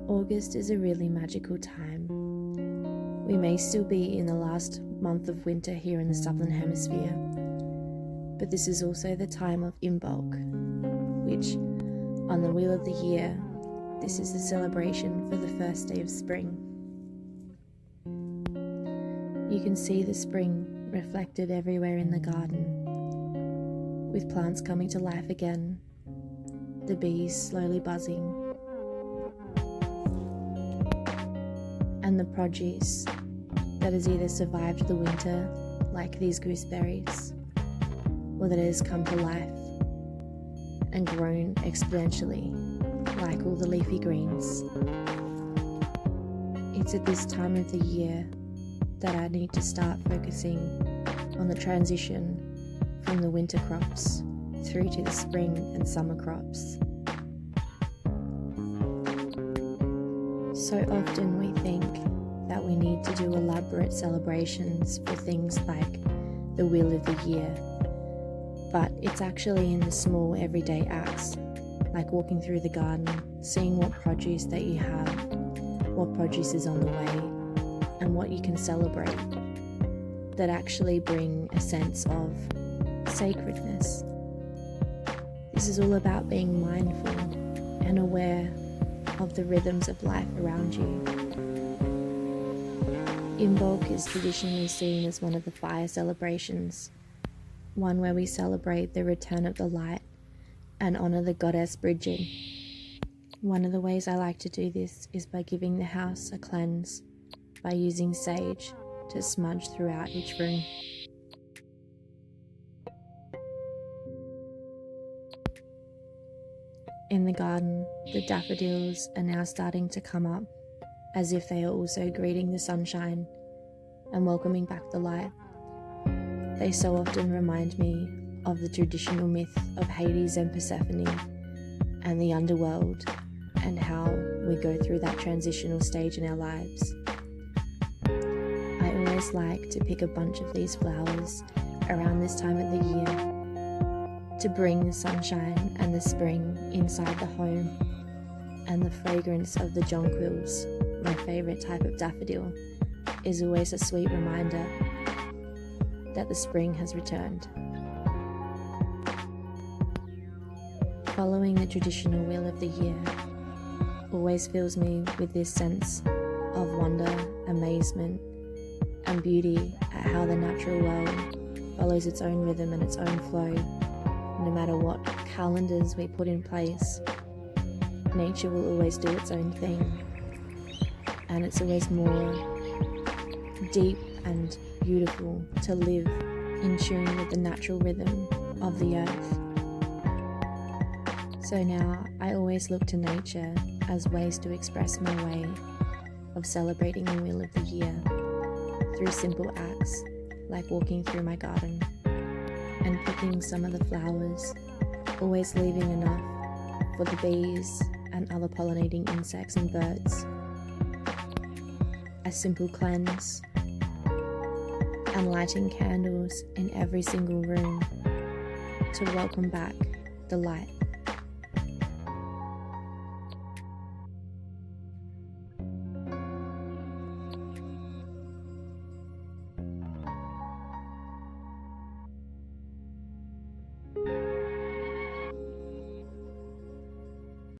August is a really magical time. We may still be in the last month of winter here in the Southern Hemisphere, but this is also the time of Imbolc, which, on the wheel of the year, this is the celebration for the first day of spring. You can see the spring reflected everywhere in the garden, with plants coming to life again, the bees slowly buzzing, and the produce that has either survived the winter, like these gooseberries, or that has come to life and grown exponentially, like all the leafy greens. It's at this time of the year that I need to start focusing on the transition from the winter crops through to the spring and summer crops. So often we think that we need to do elaborate celebrations for things like the wheel of the year, but it's actually in the small everyday acts, like walking through the garden, seeing what produce that you have, what produce is on the way, and what you can celebrate, that actually bring a sense of sacredness. This is all about being mindful and aware of the rhythms of life around you. Imbolc is traditionally seen as one of the fire celebrations, one where we celebrate the return of the light and honour the goddess Bridget. One of the ways I like to do this is by giving the house a cleanse by using sage to smudge throughout each room. In the garden, the daffodils are now starting to come up, as if they are also greeting the sunshine and welcoming back the light. They so often remind me of the traditional myth of Hades and Persephone and the underworld, and how we go through that transitional stage in our lives. I always like to pick a bunch of these flowers around this time of the year to bring the sunshine and the spring inside the home, and the fragrance of the jonquils, my favourite type of daffodil, is always a sweet reminder that the spring has returned. Following the traditional wheel of the year always fills me with this sense of wonder, amazement, and beauty at how the natural world follows its own rhythm and its own flow. No matter what calendars we put in place, nature will always do its own thing, and it's always more deep and beautiful to live in tune with the natural rhythm of the earth. So now I always look to nature as ways to express my way of celebrating the wheel of the year through simple acts like walking through my garden and picking some of the flowers, always leaving enough for the bees and other pollinating insects and birds. A simple cleanse, and lighting candles in every single room to welcome back the light.